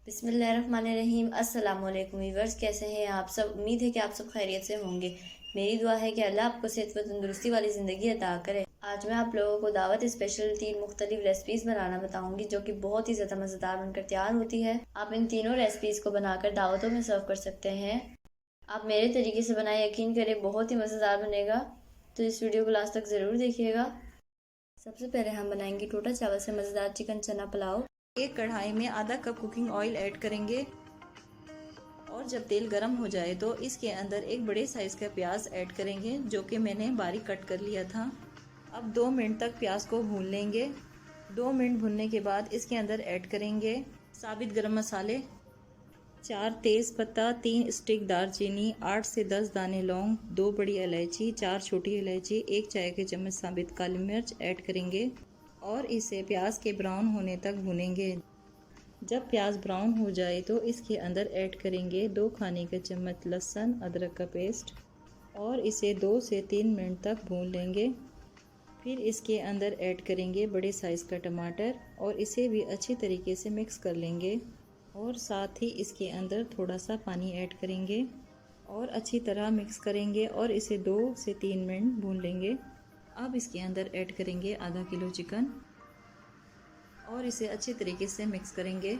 बिस्मिल्लाहिर्रहमानिर्रहीम। अस्सलाम वालेकुम व्यूअर्स, कैसे हैं आप सब। उम्मीद है कि आप सब खैरियत से होंगे। मेरी दुआ है कि अल्लाह आपको सेहत व तंदुरुस्ती वाली ज़िंदगी अता करे। आज मैं आप लोगों को दावत स्पेशल 3 मुख्तलिफ रेसिपीज़ बनाना बताऊंगी जो कि बहुत ही ज़्यादा मज़ेदार बनकर तैयार होती है। आप इन तीनों रेसिपीज़ को बनाकर दावतों में सर्व कर सकते हैं। आप मेरे तरीके से बनाएं, यकीन करें बहुत ही मज़ेदार बनेगा। तो इस वीडियो को लास्ट तक ज़रूर देखिएगा। सबसे पहले हम बनाएंगे टोटा चावल से मज़ेदार चिकन चना पुलाव। एक कढ़ाई में आधा कप कुकिंग ऑयल ऐड करेंगे और जब तेल गर्म हो जाए तो इसके अंदर एक बड़े साइज़ का प्याज ऐड करेंगे जो कि मैंने बारीक कट कर लिया था। अब 2 मिनट तक प्याज को भून लेंगे। 2 मिनट भूनने के बाद इसके अंदर ऐड करेंगे साबित गरम मसाले, 4 तेज़ पत्ता, 3 स्टिक दालचीनी, 8 से 10 दाने लौंग, 2 बड़ी इलायची, 4 छोटी इलायची, 1 चाय के चम्मच साबित काली मिर्च ऐड करेंगे और इसे प्याज के ब्राउन होने तक भूनेंगे। जब प्याज ब्राउन हो जाए तो इसके अंदर ऐड करेंगे 2 खाने के चम्मच लहसुन अदरक का पेस्ट और इसे 2 से 3 मिनट तक भून लेंगे। फिर इसके अंदर ऐड करेंगे बड़े साइज़ का टमाटर और इसे भी अच्छी तरीके से मिक्स कर लेंगे और साथ ही इसके अंदर थोड़ा सा पानी ऐड करेंगे और अच्छी तरह मिक्स करेंगे और इसे 2 से 3 मिनट भून लेंगे। अब इसके अंदर ऐड करेंगे आधा किलो चिकन और इसे अच्छे तरीके से मिक्स करेंगे।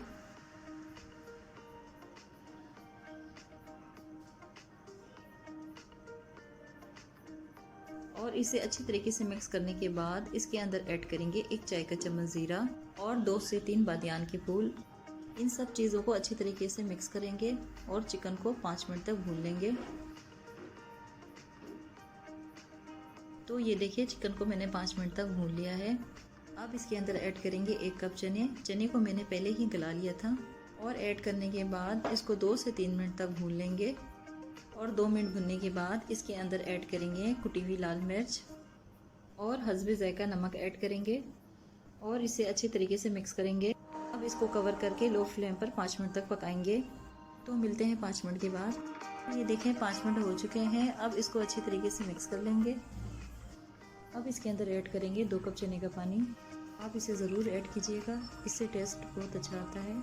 और इसे अच्छी तरीके से मिक्स करने के बाद इसके अंदर ऐड करेंगे 1 चाय का चम्मच ज़ीरा और 2 से 3 बादियान के फूल। इन सब चीज़ों को अच्छी तरीके से मिक्स करेंगे और चिकन को 5 मिनट तक भून लेंगे। तो ये देखिए चिकन को मैंने 5 मिनट तक भून लिया है। अब इसके अंदर ऐड करेंगे 1 कप चने को मैंने पहले ही गला लिया था और ऐड करने के बाद इसको 2 से 3 मिनट तक भून लेंगे और 2 मिनट भूनने के बाद इसके अंदर ऐड करेंगे कुटी हुई लाल मिर्च और हस्बे ज़ायका नमक ऐड करेंगे और इसे अच्छी तरीके से मिक्स करेंगे। अब इसको कवर करके लो फ्लेम पर 5 मिनट तक पकाएंगे। तो मिलते हैं 5 मिनट के बाद। ये देखें 5 मिनट हो चुके हैं। अब इसको अच्छी तरीके से मिक्स कर लेंगे। अब इसके अंदर ऐड करेंगे 2 कप चने का पानी। आप इसे ज़रूर ऐड कीजिएगा, इससे टेस्ट बहुत अच्छा आता है।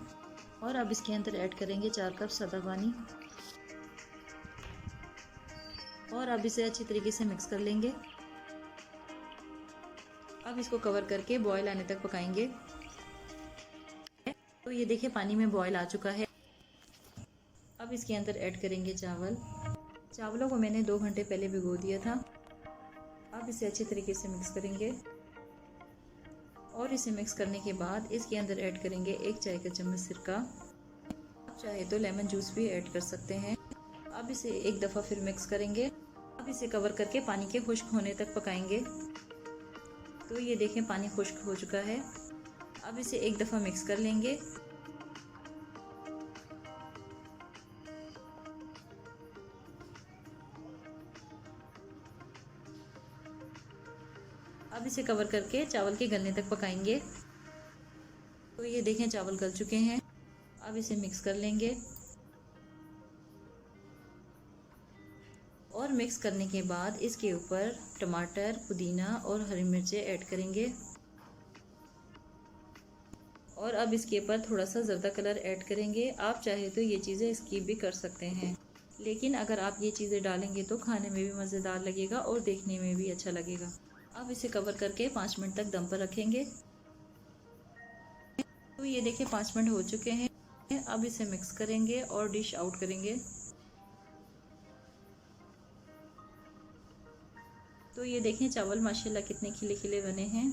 और अब इसके अंदर ऐड करेंगे 4 कप सादा पानी और अब इसे अच्छी तरीके से मिक्स कर लेंगे। अब इसको कवर करके बॉयल आने तक पकाएंगे। तो ये देखिए पानी में बॉयल आ चुका है। अब इसके अंदर ऐड करेंगे चावलों को मैंने 2 घंटे पहले भिगो दिया था। अब इसे अच्छे तरीके से मिक्स करेंगे और इसे मिक्स करने के बाद इसके अंदर ऐड करेंगे 1 चाय का चम्मच सिरका। आप चाहे तो लेमन जूस भी ऐड कर सकते हैं। अब इसे एक दफ़ा फिर मिक्स करेंगे। अब इसे कवर करके पानी के खुश्क होने तक पकाएंगे। तो ये देखें पानी खुश्क हो चुका है। अब इसे एक दफ़ा मिक्स कर लेंगे। अब इसे कवर करके चावल के गलने तक पकाएंगे। तो ये देखें चावल गल चुके हैं। अब इसे मिक्स कर लेंगे और मिक्स करने के बाद इसके ऊपर टमाटर, पुदीना और हरी मिर्चें ऐड करेंगे और अब इसके ऊपर थोड़ा सा ज़र्दा कलर ऐड करेंगे। आप चाहे तो ये चीज़ें स्किप भी कर सकते हैं, लेकिन अगर आप ये चीज़ें डालेंगे तो खाने में भी मज़ेदार लगेगा और देखने में भी अच्छा लगेगा। अब इसे कवर करके 5 मिनट तक दम पर रखेंगे। तो ये देखिए 5 मिनट हो चुके हैं। अब इसे मिक्स करेंगे और डिश आउट करेंगे। तो ये देखें चावल माशाल्लाह कितने खिले खिले बने हैं।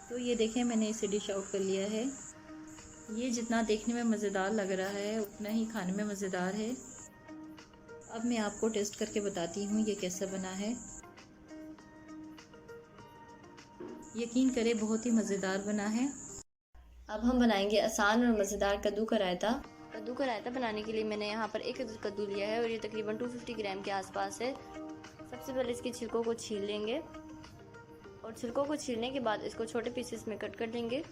तो ये देखें मैंने इसे डिश आउट कर लिया है। ये जितना देखने में मज़ेदार लग रहा है उतना ही खाने में मज़ेदार है। अब मैं आपको टेस्ट करके बताती हूँ ये कैसा बना है। यकीन करें बहुत ही मज़ेदार बना है। अब हम बनाएंगे आसान और मज़ेदार कद्दू का रायता। कद्दू का रायता बनाने के लिए मैंने यहाँ पर 1 कद्दू लिया है और ये तकरीबन 250 ग्राम के आसपास है। सबसे पहले इसके छिलकों को छील लेंगे और छिलकों को छीलने के बाद इसको छोटे पीसेस में कट कर लेंगे।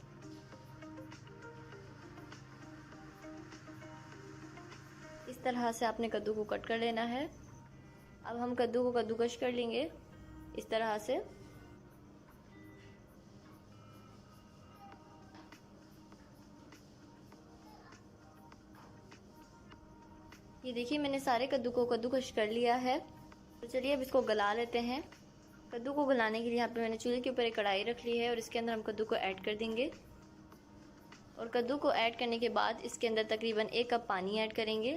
इस तरह से आपने कद्दू को कट कर लेना है। अब हम कद्दू को कद्दूकश कर लेंगे इस तरह से। ये देखिए मैंने सारे कद्दू को कद्दूकश कर लिया है। तो चलिए अब इसको गला लेते हैं। कद्दू को गलाने के लिए यहाँ पे मैंने चूल्हे के ऊपर एक कढ़ाई रख ली है और इसके अंदर हम कद्दू को ऐड कर देंगे। और कद्दू को ऐड करने के बाद इसके अंदर तकरीबन 1 कप पानी ऐड करेंगे।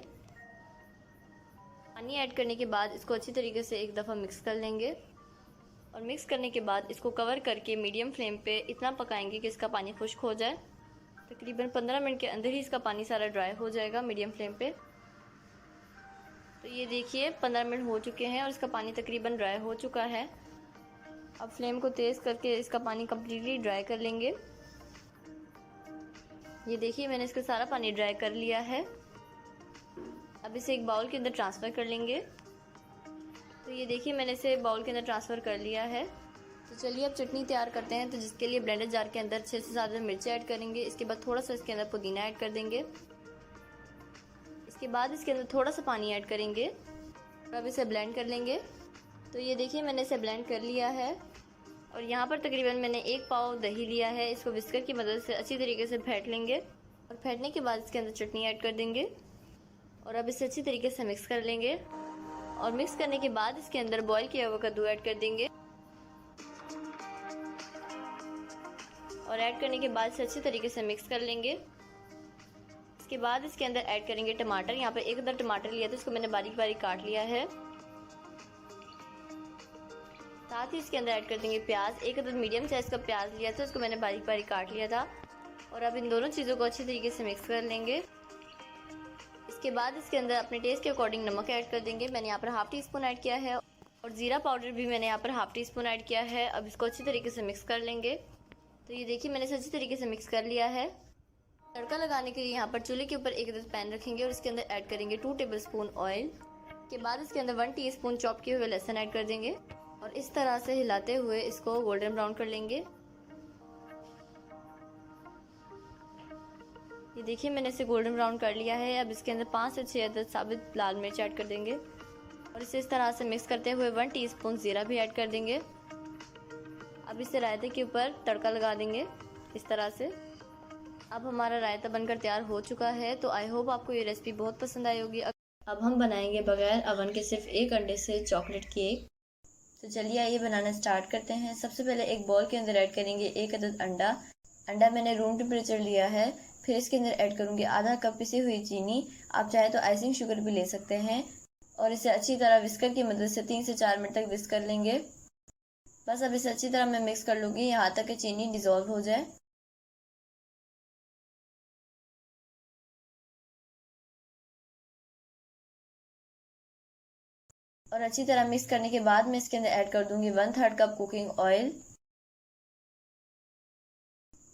पानी ऐड करने के बाद इसको अच्छी तरीके से एक दफ़ा मिक्स कर लेंगे। और मिक्स करने के बाद इसको कवर करके मीडियम फ्लेम पे इतना पकाएंगे कि इसका पानी खुश्क हो जाए। तकरीबन 15 मिनट के अंदर ही इसका पानी सारा ड्राई हो जाएगा मीडियम फ्लेम पे। तो ये देखिए 15 मिनट हो चुके हैं और इसका पानी तकरीबन ड्राई हो चुका है। अब फ्लेम को तेज़ करके इसका पानी कम्प्लीटली ड्राई कर लेंगे। ये देखिए मैंने इसका सारा पानी ड्राई कर लिया है। अब इसे एक बाउल के अंदर ट्रांसफ़र कर लेंगे। तो ये देखिए मैंने इसे बाउल के अंदर ट्रांसफ़र कर लिया है। तो चलिए अब चटनी तैयार करते हैं। तो जिसके लिए ब्लेंडर जार के अंदर 6 से 7 मिर्ची ऐड करेंगे। इसके बाद थोड़ा सा इसके अंदर पुदीना ऐड कर देंगे। इसके बाद इसके अंदर थोड़ा सा पानी ऐड करेंगे और अब इसे ब्लेंड कर लेंगे। तो ये देखिए मैंने इसे ब्लेंड कर लिया है। और यहाँ पर तकरीबन मैंने 1 पाव दही लिया है। इसको विस्कर की मदद से अच्छी तरीके से फेंट लेंगे और फेंटने के बाद इसके अंदर चटनी ऐड कर देंगे और अब इसे अच्छी तरीके से मिक्स कर लेंगे। और मिक्स करने के बाद इसके अंदर बॉईल किया हुआ कद्दू ऐड कर देंगे और ऐड करने के बाद इसे अच्छी तरीके से मिक्स कर लेंगे। इसके बाद इसके अंदर ऐड करेंगे टमाटर। यहाँ पे 1 अदर टमाटर लिया था, इसको मैंने बारीक बारीक काट लिया है। साथ ही इसके अंदर ऐड कर देंगे प्याज। 1 अदर मीडियम साइज़ का प्याज लिया था, उसको मैंने बारीक बारीक काट लिया था। और अब इन दोनों चीज़ों को अच्छी तरीके से मिक्स कर लेंगे। इसके बाद इसके अंदर अपने टेस्ट के अकॉर्डिंग नमक ऐड कर देंगे। मैंने यहाँ पर हाफ़ टी स्पून ऐड किया है और ज़ीरा पाउडर भी मैंने यहाँ पर हाफ़ टी स्पून ऐड किया है। अब इसको अच्छी तरीके से मिक्स कर लेंगे। तो ये देखिए मैंने इसे अच्छी तरीके से मिक्स कर लिया है। तड़का लगाने के लिए यहाँ पर चूल्हे के ऊपर एक पैन रखेंगे और इसके अंदर ऐड करेंगे 2 टेबलस्पून ऑयल। के बाद इसके अंदर 1 टीस्पून चॉप किए हुए लहसुन ऐड कर देंगे और इस तरह से हिलाते हुए इसको गोल्डन ब्राउन कर लेंगे। ये देखिए मैंने इसे गोल्डन ब्राउन कर लिया है। अब इसके अंदर 5 से 6 अदद साबित लाल मिर्च ऐड कर देंगे और इसे इस तरह से मिक्स करते हुए 1 टीस्पून ज़ीरा भी ऐड कर देंगे। अब इसे रायते के ऊपर तड़का लगा देंगे इस तरह से। अब हमारा रायता बनकर तैयार हो चुका है। तो आई होप आपको ये रेसिपी बहुत पसंद आई होगी। अब हम बनाएंगे बगैर अवन के सिर्फ 1 अंडे से चॉकलेट केक। तो चलिए आइए बनाना स्टार्ट करते हैं। सबसे पहले एक बॉल के अंदर ऐड करेंगे 1 अदद अंडा मैंने रूम टेम्परेचर लिया है। फिर इसके अंदर ऐड करूँगी आधा कप पिसी हुई चीनी। आप चाहे तो आइसिंग शुगर भी ले सकते हैं और इसे अच्छी तरह विस्कर की मदद से 3 से 4 मिनट तक विस्क कर लेंगे। बस अब इसे अच्छी तरह मैं मिक्स कर लूँगी यहाँ तक कि चीनी डिज़ोल्व हो जाए। और अच्छी तरह मिक्स करने के बाद मैं इसके अंदर ऐड कर दूँगी 1/3 कप कुकिंग ऑयल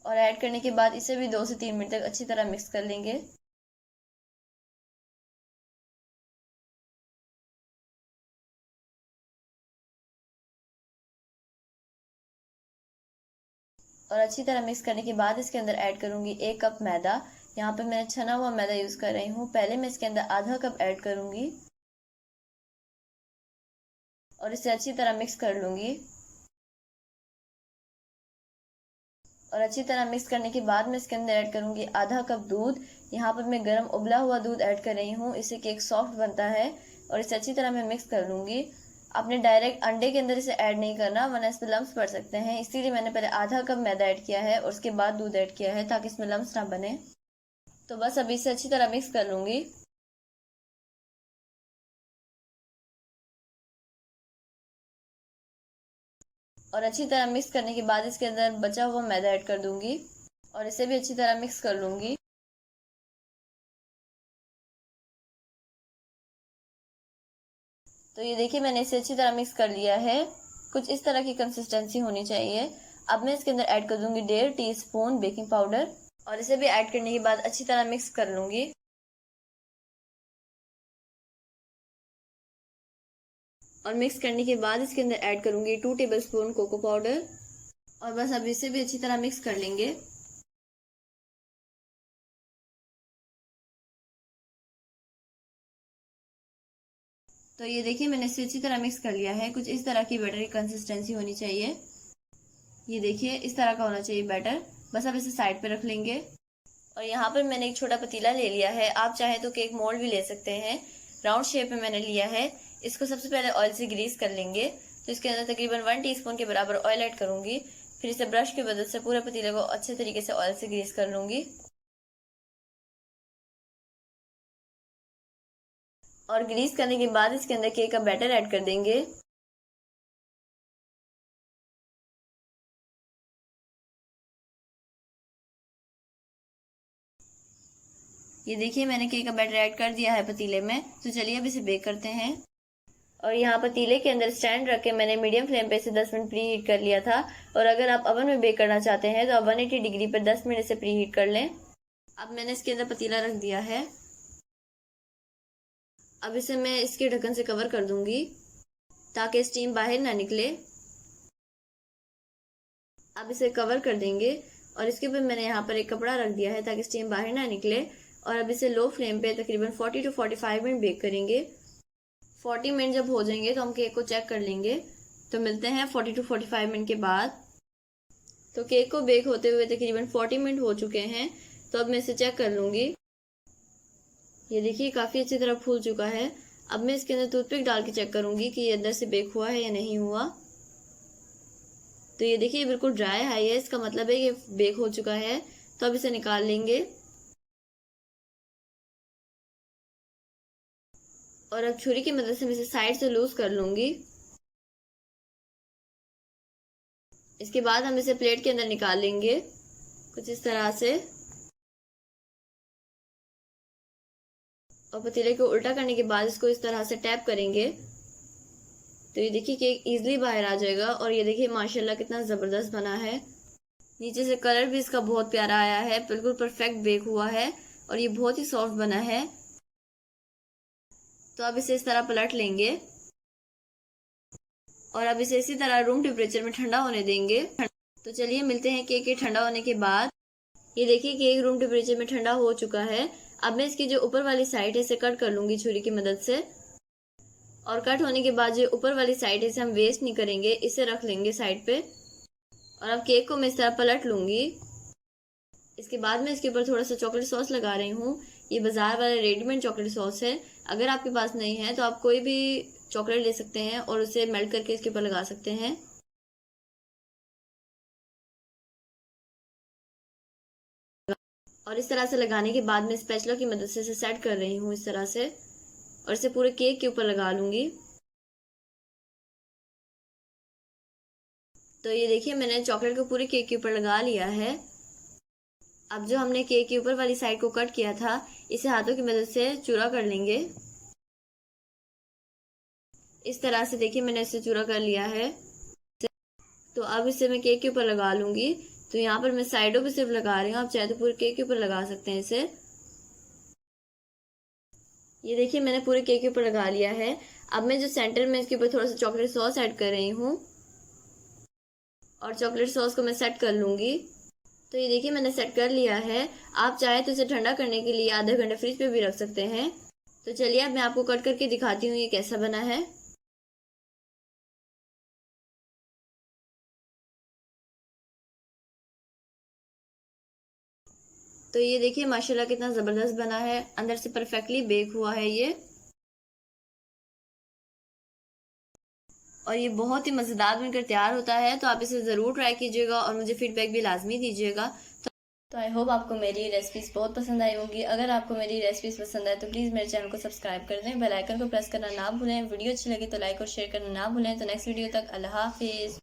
और ऐड करने के बाद इसे भी 2 से 3 मिनट तक अच्छी तरह मिक्स कर लेंगे। और अच्छी तरह मिक्स करने के बाद इसके अंदर ऐड करूँगी 1 कप मैदा। यहाँ पे मैं छना हुआ मैदा यूज़ कर रही हूँ। पहले मैं इसके अंदर आधा कप ऐड करूँगी और इसे अच्छी तरह मिक्स कर लूँगी। और अच्छी तरह मिक्स करने के बाद मैं इसके अंदर ऐड करूँगी आधा कप दूध। यहाँ पर मैं गर्म उबला हुआ दूध ऐड कर रही हूँ, इससे केक सॉफ्ट बनता है। और इसे अच्छी तरह मैं मिक्स कर लूँगी। आपने डायरेक्ट अंडे के अंदर इसे ऐड नहीं करना वरना इसमें लम्स पड़ सकते हैं, इसीलिए मैंने पहले आधा कप मैदा ऐड किया है और उसके बाद दूध ऐड किया है ताकि इसमें लम्स ना बने। तो बस अभी इसे अच्छी तरह मिक्स कर लूँगी। और अच्छी तरह मिक्स करने के बाद इसके अंदर बचा हुआ मैदा ऐड कर दूंगी और इसे भी अच्छी तरह मिक्स कर लूँगी। तो ये देखिए मैंने इसे अच्छी तरह मिक्स कर लिया है। कुछ इस तरह की कंसिस्टेंसी होनी चाहिए। अब मैं इसके अंदर ऐड कर दूंगी 1.5 टीस्पून बेकिंग पाउडर और इसे भी ऐड करने के बाद अच्छी तरह मिक्स कर लूँगी। और मिक्स करने के बाद इसके अंदर ऐड करूँगी 2 टेबलस्पून कोको पाउडर और बस अब इसे भी अच्छी तरह मिक्स कर लेंगे। तो ये देखिए मैंने इसे अच्छी तरह मिक्स कर लिया है। कुछ इस तरह की बैटर की कंसिस्टेंसी होनी चाहिए। ये देखिए इस तरह का होना चाहिए बैटर। बस अब इसे साइड पे रख लेंगे। और यहाँ पर मैंने एक छोटा पतीला ले लिया है, आप चाहे तो केक मोल्ड भी ले सकते हैं। राउंड शेप में मैंने लिया है। इसको सबसे पहले ऑयल से ग्रीस कर लेंगे। तो इसके अंदर तकरीबन 1 टीस्पून के बराबर ऑयल ऐड करूंगी। फिर इसे ब्रश की मदद से पूरे पतीले को अच्छे तरीके से ऑयल से ग्रीस कर लूंगी। और ग्रीस करने के बाद इसके अंदर केक का बैटर ऐड कर देंगे। ये देखिए मैंने केक का बैटर ऐड कर दिया है पतीले में। तो चलिए अब इसे बेक करते हैं। और यहाँ पतीले के अंदर स्टैंड रख के मैंने मीडियम फ्लेम पे इसे 10 मिनट प्री हीट कर लिया था। और अगर आप ओवन में बेक करना चाहते हैं तो आप 180 डिग्री पर 10 मिनट से प्री हीट कर लें। अब मैंने इसके अंदर पतीला रख दिया है। अब इसे मैं इसके ढक्कन से कवर कर दूंगी ताकि स्टीम बाहर ना निकले। अब इसे कवर कर देंगे और इसके ऊपर मैंने यहाँ पर एक कपड़ा रख दिया है ताकि स्टीम बाहर ना निकले। और अब इसे लो फ्लेम पे तकरीबन 40 to 45 मिनट बेक करेंगे। 40 मिनट जब हो जाएंगे तो हम केक को चेक कर लेंगे। तो मिलते हैं 40 to 45 मिनट के बाद। तो केक को बेक होते हुए तकरीबन 40 मिनट हो चुके हैं। तो अब मैं इसे चेक कर लूंगी। ये देखिए काफ़ी अच्छी तरह फूल चुका है। अब मैं इसके अंदर टूथपिक डाल के चेक करूंगी कि ये अंदर से बेक हुआ है या नहीं हुआ। तो ये देखिए बिल्कुल ड्राई है, इसका मतलब है कि बेक हो चुका है। तो अब इसे निकाल लेंगे। और अब छुरी की मदद से मैं इसे साइड से लूज कर लूंगी। इसके बाद हम इसे प्लेट के अंदर निकाल लेंगे कुछ इस तरह से। और पतीले को उल्टा करने के बाद इसको इस तरह से टैप करेंगे तो ये देखिए केक इजीली बाहर आ जाएगा। और ये देखिए माशाल्लाह कितना ज़बरदस्त बना है। नीचे से कलर भी इसका बहुत प्यारा आया है, बिल्कुल परफेक्ट बेक हुआ है और ये बहुत ही सॉफ्ट बना है। तो अब इसे इस तरह पलट लेंगे और अब इसे इसी तरह रूम टेम्परेचर में ठंडा होने देंगे। तो चलिए मिलते हैं केक के ठंडा होने के बाद। ये देखिए केक रूम टेम्परेचर में ठंडा हो चुका है। अब मैं इसकी जो ऊपर वाली साइड है इसे कट कर लूंगी छुरी की मदद से। और कट होने के बाद जो ऊपर वाली साइड है इसे हम वेस्ट नहीं करेंगे, इसे रख लेंगे साइड पे। और अब केक को मैं इस तरह पलट लूंगी। इसके बाद मैं इसके ऊपर थोड़ा सा चॉकलेट सॉस लगा रही हूँ। ये बाजार वाला रेडीमेड चॉकलेट सॉस है। अगर आपके पास नहीं है तो आप कोई भी चॉकलेट ले सकते हैं और उसे मेल्ट करके इसके ऊपर लगा सकते हैं। और इस तरह से लगाने के बाद मैं स्पैचुला की मदद से इसे सेट कर रही हूँ इस तरह से। और इसे पूरे केक के ऊपर लगा लूंगी। तो ये देखिए मैंने चॉकलेट को पूरे केक के ऊपर लगा लिया है। अब जो हमने केक के ऊपर वाली साइड को कट किया था इसे हाथों की मदद से चूरा कर लेंगे। इस तरह से देखिए मैंने इसे चूरा कर लिया है। तो अब इसे मैं केक के ऊपर लगा लूंगी। तो यहाँ पर मैं साइडों पे सिर्फ लगा रही हूँ, आप चाहे तो पूरे केक के ऊपर लगा सकते हैं इसे। ये देखिए मैंने पूरे केक के ऊपर लगा लिया है। अब मैं जो सेंटर में इसके ऊपर थोड़ा सा चॉकलेट सॉस ऐड कर रही हूँ और चॉकलेट सॉस को मैं सेट कर लूंगी। तो ये देखिए मैंने सेट कर लिया है। आप चाहे तो इसे ठंडा करने के लिए आधा घंटा फ्रिज पे भी रख सकते हैं। तो चलिए अब मैं आपको कट करके दिखाती हूँ ये कैसा बना है। तो ये देखिए माशाल्लाह कितना ज़बरदस्त बना है, अंदर से परफेक्टली बेक हुआ है ये। और ये बहुत ही मज़ेदार बनकर तैयार होता है। तो आप इसे ज़रूर ट्राई कीजिएगा और मुझे फीडबैक भी लाजमी दीजिएगा। तो आई होप आपको मेरी रेसिपीज़ बहुत पसंद आई होंगी। अगर आपको मेरी रेसिपीज़ पसंद आए तो प्लीज़ मेरे चैनल को सब्सक्राइब कर दें, बेल आइकन को प्रेस करना ना भूलें। वीडियो अच्छी लगे तो लाइक और शेयर करना ना भूलें। तो नेक्स्ट वीडियो तक अल्लाह हाफिज़।